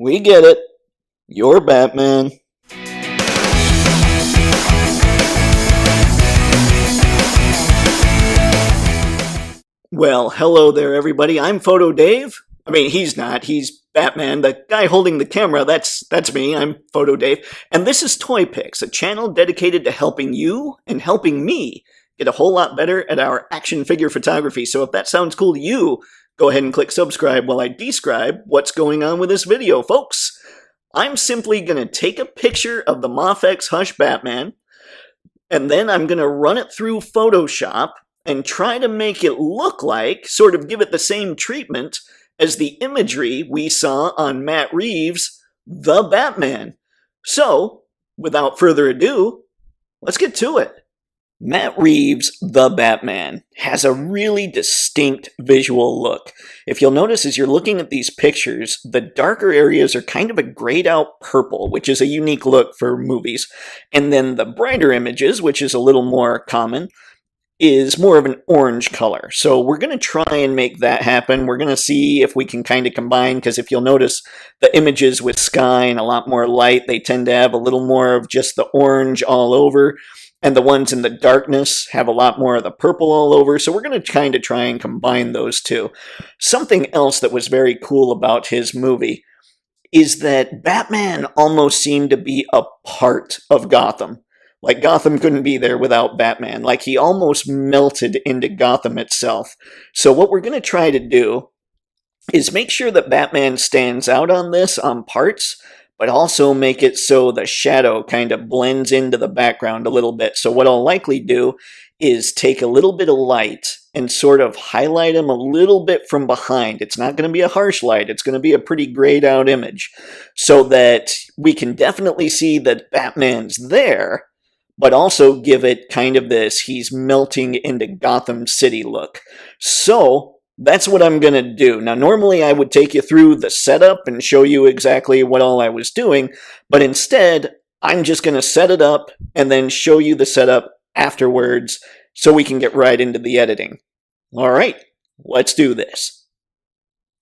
We get it. You're Batman. Well, hello there, everybody. I'm Photo Dave. I mean, he's not. He's Batman. The guy holding the camera, that's me. I'm Photo Dave. And this is Toypixx, a channel dedicated to helping you and helping me get a whole lot better at our action figure photography. So if that sounds cool to you, go ahead and click subscribe while I describe what's going on with this video, folks. I'm simply going to take a picture of the Mafex Hush Batman, and then I'm going to run it through Photoshop and try to make it look like, sort of give it the same treatment as the imagery we saw on Matt Reeves The Batman. So, without further ado, let's get to it. Matt Reeves The Batman has a really distinct visual look. If you'll notice as you're looking at these pictures, the darker areas are kind of a grayed out purple, which is a unique look for movies. And then the brighter images, which is a little more common, is more of an orange color. So we're going to try and make that happen. We're going to see if we can kind of combine, because if you'll notice the images with sky and a lot more light, they tend to have a little more of just the orange all over. And the ones in the darkness have a lot more of the purple all over, so we're going to kind of try and combine those two. Something else that was very cool about his movie is that Batman almost seemed to be a part of Gotham. Like Gotham couldn't be there without Batman. Like he almost melted into Gotham itself. So what we're going to try to do is make sure that Batman stands out on this on parts, but also make it so the shadow kind of blends into the background a little bit. So what I'll likely do is take a little bit of light and sort of highlight him a little bit from behind. It's not going to be a harsh light. It's going to be a pretty grayed out image so that we can definitely see that Batman's there, but also give it kind of this, he's melting into Gotham City look. So that's what I'm going to do. Now, normally I would take you through the setup and show you exactly what all I was doing, but instead, I'm just going to set it up and then show you the setup afterwards so we can get right into the editing. All right, let's do this.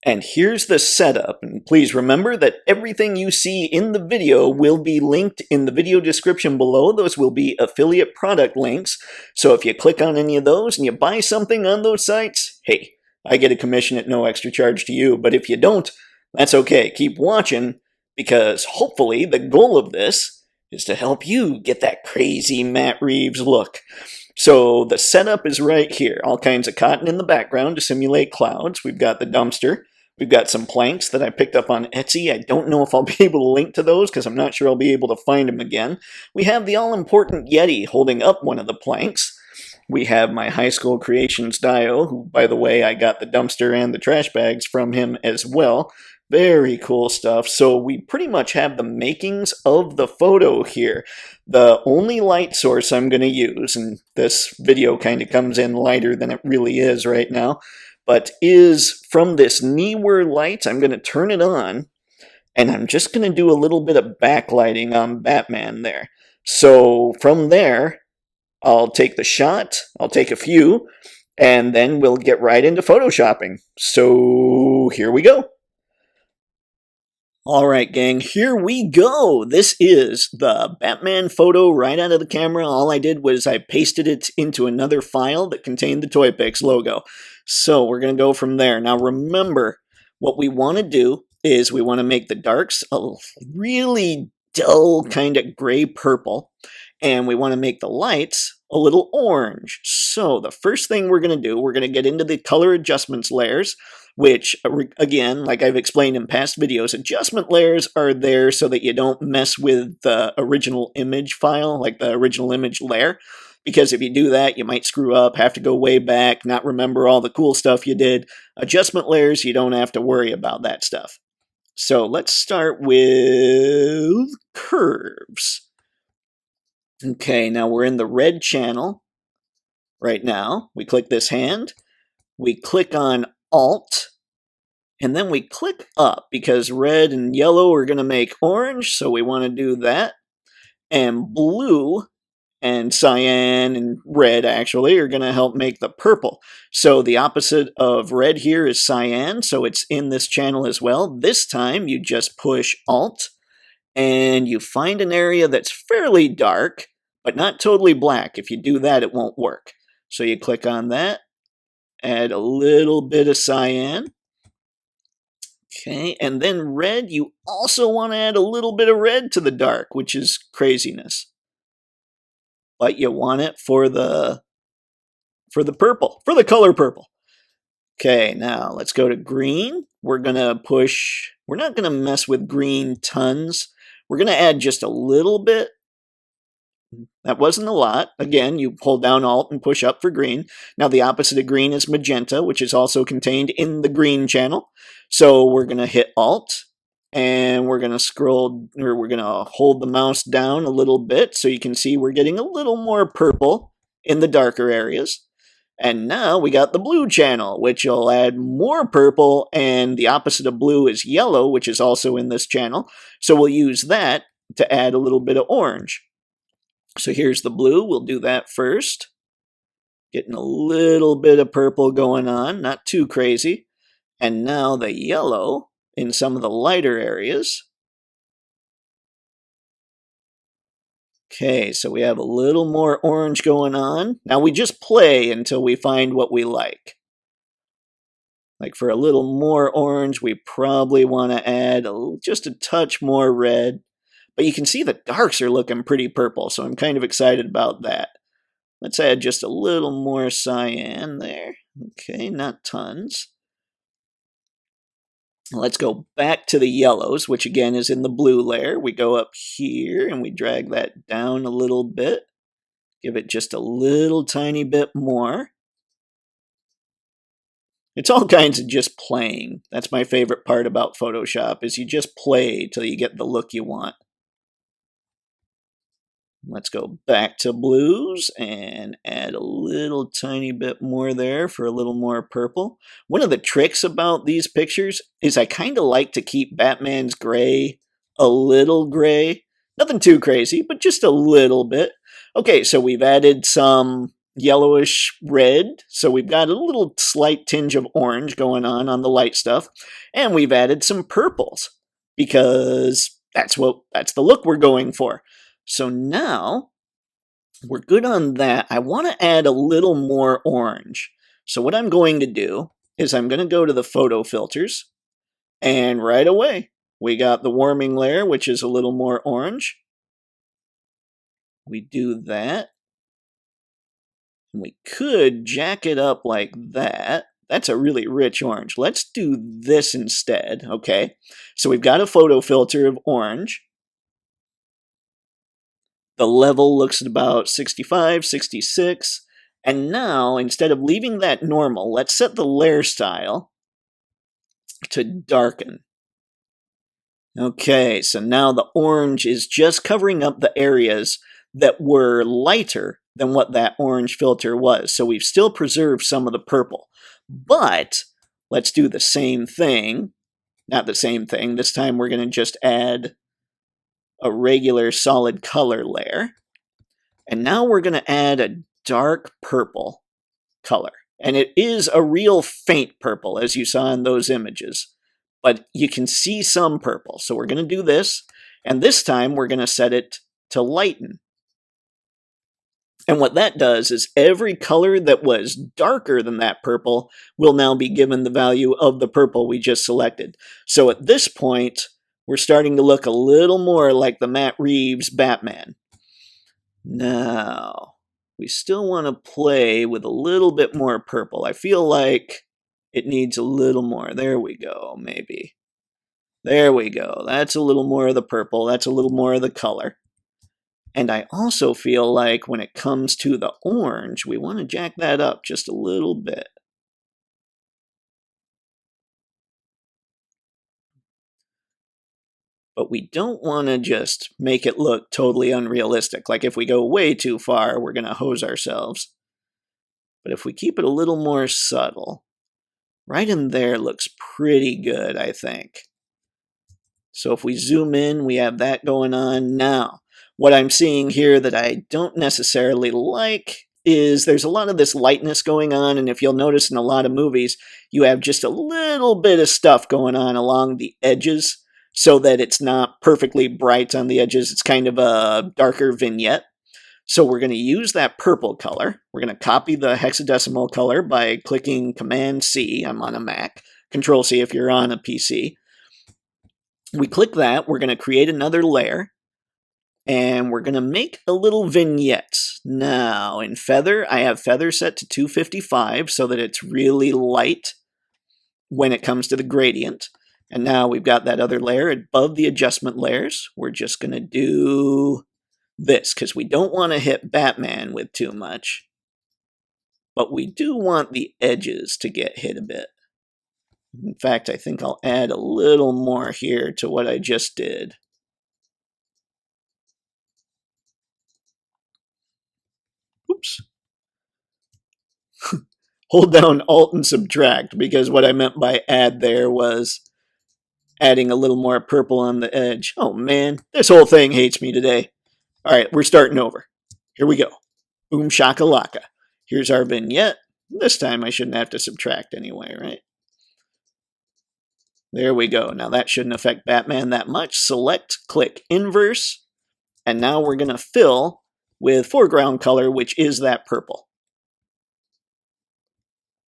And here's the setup, and please remember that everything you see in the video will be linked in the video description below. Those will be affiliate product links, so if you click on any of those and you buy something on those sites, hey, I get a commission at no extra charge to you, but if you don't, that's okay. Keep watching, because hopefully the goal of this is to help you get that crazy Matt Reeves look. So the setup is right here. All kinds of cotton in the background to simulate clouds. We've got the dumpster. We've got some planks that I picked up on Etsy. I don't know if I'll be able to link to those because I'm not sure I'll be able to find them again. We have the all-important Yeti holding up one of the planks. We have my high school creations Dio, who, by the way, I got the dumpster and the trash bags from him as well. Very cool stuff. So we pretty much have the makings of the photo here. The only light source I'm going to use, and this video kind of comes in lighter than it really is right now, but is from this Neewer light. I'm going to turn it on, and I'm just going to do a little bit of backlighting on Batman there. So from there, I'll take the shot, I'll take a few, and then we'll get right into photoshopping. So here we go. All right, gang, here we go. This is the Batman photo right out of the camera. All I did was I pasted it into another file that contained the Toypixx logo. So we're going to go from there. Now remember, what we want to do is we want to make the darks a really dull kind of gray purple, and we want to make the lights a little orange. So the first thing we're going to do, we're going to get into the color adjustments layers, which, again, like I've explained in past videos, adjustment layers are there so that you don't mess with the original image file, like the original image layer, because if you do that, you might screw up, have to go way back, not remember all the cool stuff you did. Adjustment layers, you don't have to worry about that stuff. So let's start with curves. Okay, now we're in the red channel right now. We click this hand, we click on Alt, and then we click up because red and yellow are going to make orange, so we want to do that. And blue And cyan and red actually are going to help make the purple. So the opposite of red here is cyan, so it's in this channel as well. This time you just push Alt and you find an area that's fairly dark, but not totally black. If you do that, it won't work. So you click on that, add a little bit of cyan. Okay, and then red, you also want to add a little bit of red to the dark, which is craziness. But you want it for the purple, for the color purple. Okay, now let's go to green. We're gonna push, we're not gonna mess with green tons. We're gonna add just a little bit. That wasn't a lot. Again, you hold down Alt and push up for green. Now the opposite of green is magenta, which is also contained in the green channel. So we're gonna hit Alt and we're gonna scroll, or we're gonna hold the mouse down a little bit so you can see we're getting a little more purple in the darker areas. And now we got the blue channel, which will add more purple, and the opposite of blue is yellow, which is also in this channel. So we'll use that to add a little bit of orange. So here's the blue, we'll do that first. Getting a little bit of purple going on, not too crazy. And now the yellow in some of the lighter areas. Okay, so we have a little more orange going on. Now we just play until we find what we like. Like for a little more orange, we probably want to add just a touch more red. But you can see the darks are looking pretty purple, so I'm kind of excited about that. Let's add just a little more cyan there. Okay, not tons. Let's go back to the yellows, which again is in the blue layer. We go up here and we drag that down a little bit. Give it just a little tiny bit more. It's all kinds of just playing. That's my favorite part about Photoshop, is you just play till you get the look you want. Let's go back to blues and add a little tiny bit more there for a little more purple. One of the tricks about these pictures is I kind of like to keep Batman's gray a little gray. Nothing too crazy, but just a little bit. Okay, so we've added some yellowish red, so we've got a little slight tinge of orange going on the light stuff, and we've added some purples because that's the look we're going for. So now we're good on that. I want to add a little more orange. So what I'm going to do is I'm going to go to the photo filters, and right away we got the warming layer, which is a little more orange. We do that. We could jack it up like that. That's a really rich orange. Let's do this instead, okay? So we've got a photo filter of orange. The level looks at about 65, 66. And now, instead of leaving that normal, let's set the layer style to darken. Okay, so now the orange is just covering up the areas that were lighter than what that orange filter was. So we've still preserved some of the purple. But let's do the same thing. Not the same thing. This time we're going to just add a regular solid color layer. And now we're going to add a dark purple color. And it is a real faint purple, as you saw in those images. But you can see some purple. So we're going to do this. And this time we're going to set it to lighten. And what that does is every color that was darker than that purple will now be given the value of the purple we just selected. So at this point, we're starting to look a little more like the Matt Reeves Batman. Now, we still want to play with a little bit more purple. I feel like it needs a little more. There we go, maybe. There we go. That's a little more of the purple. That's a little more of the color. And I also feel like when it comes to the orange, we want to jack that up just a little bit. But we don't want to just make it look totally unrealistic. Like if we go way too far, we're going to hose ourselves. But if we keep it a little more subtle, right in there looks pretty good, I think. So if we zoom in, we have that going on now. What I'm seeing here that I don't necessarily like is there's a lot of this lightness going on, and if you'll notice in a lot of movies, you have just a little bit of stuff going on along the edges so that it's not perfectly bright on the edges. It's kind of a darker vignette. So we're going to use that purple color. We're going to copy the hexadecimal color by clicking Command C. I'm on a Mac. Control C if you're on a PC. We click that. We're going to create another layer. And we're going to make a little vignette. Now, in Feather, I have Feather set to 255 so that it's really light when it comes to the gradient. And now we've got that other layer above the adjustment layers. We're just going to do this because we don't want to hit Batman with too much. But we do want the edges to get hit a bit. In fact, I think I'll add a little more here to what I just did. Oops. Hold down Alt and subtract, because what I meant by add there was adding a little more purple on the edge. Oh man, this whole thing hates me today. All right, we're starting over. Here we go. Boom shakalaka. Here's our vignette. This time I shouldn't have to subtract anyway, right? There we go. Now that shouldn't affect Batman that much. Select, click inverse, and now we're going to fill with foreground color, which is that purple.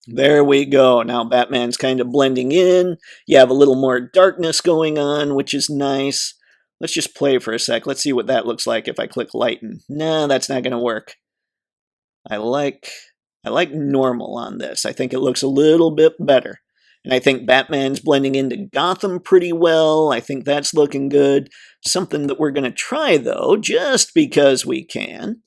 There we go. Now Batman's kind of blending in. You have a little more darkness going on, which is nice. Let's just play for a sec. Let's see what that looks like if I click lighten. Nah, that's not going to work. I like normal on this. I think it looks a little bit better. And I think Batman's blending into Gotham pretty well. I think that's looking good. Something that we're going to try, though, just because we can,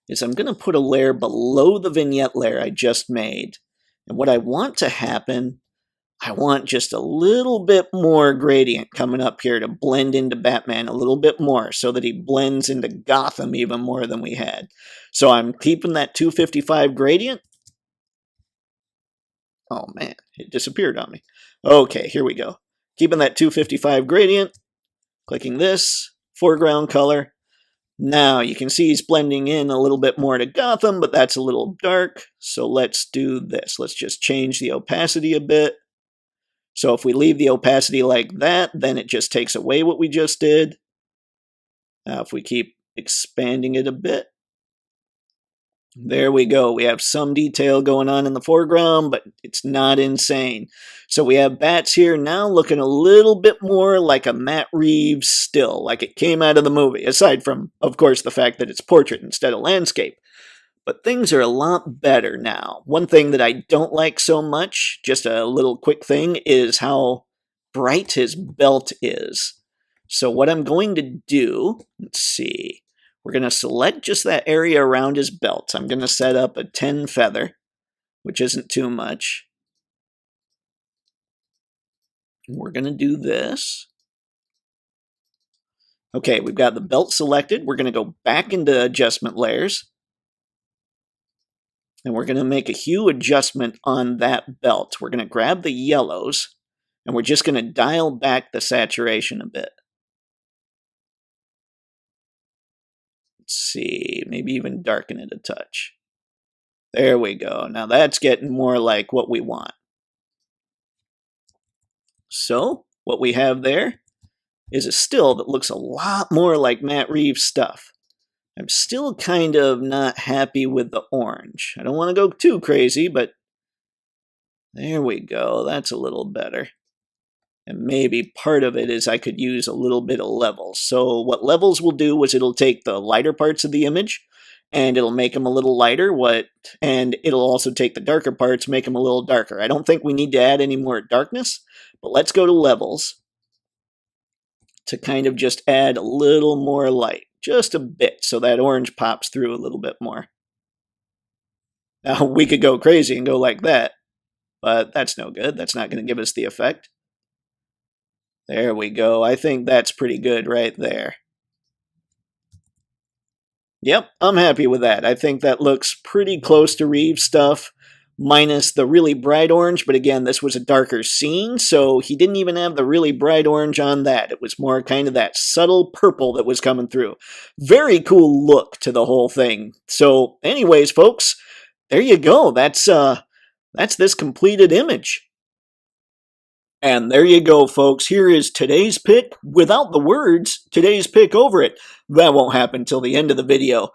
is I'm going to put a layer below the vignette layer I just made. And what I want to happen, I want just a little bit more gradient coming up here to blend into Batman a little bit more so that he blends into Gotham even more than we had. So I'm keeping that 255 gradient. Oh man, it disappeared on me. Okay, here we go. Keeping that 255 gradient, clicking this, foreground color. Now you can see he's blending in a little bit more to Gotham, but that's a little dark. So let's do this. Let's just change the opacity a bit. So if we leave the opacity like that, then it just takes away what we just did. Now if we keep expanding it a bit, there we go. We have some detail going on in the foreground, but it's not insane. So we have Bats here now looking a little bit more like a Matt Reeves still, like it came out of the movie, aside from, of course, the fact that it's portrait instead of landscape. But things are a lot better now. One thing that I don't like so much, just a little quick thing, is how bright his belt is. So what I'm going to do, let's see, we're going to select just that area around his belt. I'm going to set up a 10 feather, which isn't too much. We're going to do this. Okay, we've got the belt selected. We're going to go back into adjustment layers. And we're going to make a hue adjustment on that belt. We're going to grab the yellows, and we're just going to dial back the saturation a bit. Let's see, maybe even darken it a touch. There we go. Now that's getting more like what we want. So what we have there is a still that looks a lot more like Matt Reeves stuff. I'm still kind of not happy with the orange. I don't want to go too crazy, but there we go. That's a little better. And maybe part of it is I could use a little bit of levels. So what levels will do is it'll take the lighter parts of the image and it'll make them a little lighter, and it'll also take the darker parts, make them a little darker. I don't think we need to add any more darkness, but let's go to levels to kind of just add a little more light, just a bit, so that orange pops through a little bit more. Now we could go crazy and go like that, but that's no good. That's not going to give us the effect. There we go. I think that's pretty good right there. Yep, I'm happy with that. I think that looks pretty close to Reeves stuff. minus the really bright orange, but again, this was a darker scene, so he didn't even have the really bright orange on that. It was more kind of that subtle purple that was coming through. Very cool look to the whole thing. So anyways, folks, there you go. That's this completed image. And there you go, folks. Here is today's pick without the words, today's pick over it. That won't happen till the end of the video.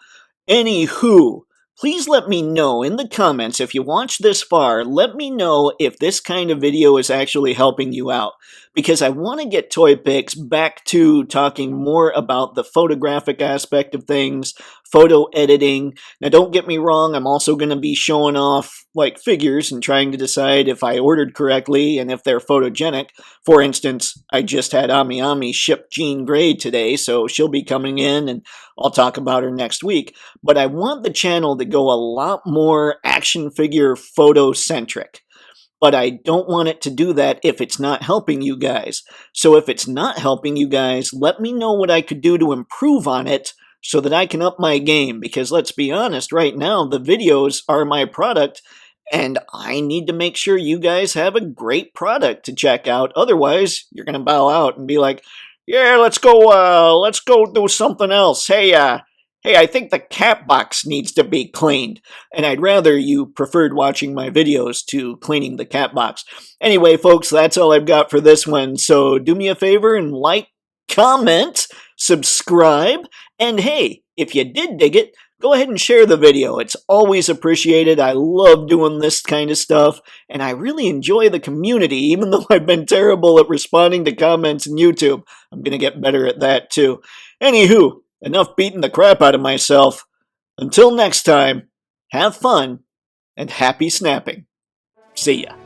Anywho, please let me know in the comments if you watched this far. Let me know if this kind of video is actually helping you out. Because I want to get Toypixx back to talking more about the photographic aspect of things, photo editing. Now don't get me wrong, I'm also going to be showing off like figures and trying to decide if I ordered correctly and if they're photogenic. For instance, I just had Ami Ami ship Jean Grey today, so she'll be coming in and I'll talk about her next week. But I want the channel to go a lot more action figure photo-centric. But I don't want it to do that if it's not helping you guys. So if it's not helping you guys, let me know what I could do to improve on it so that I can up my game. Because let's be honest, right now the videos are my product and I need to make sure you guys have a great product to check out. Otherwise, you're going to bow out and be like, yeah, let's go do something else. Hey, I think the cat box needs to be cleaned. And I'd rather you preferred watching my videos to cleaning the cat box. Anyway, folks, that's all I've got for this one. So do me a favor and like, comment, subscribe, and hey, if you did dig it, go ahead and share the video. It's always appreciated. I love doing this kind of stuff, and I really enjoy the community, even though I've been terrible at responding to comments on YouTube. I'm going to get better at that, too. Anywho, enough beating the crap out of myself. Until next time, have fun, and happy snapping. See ya.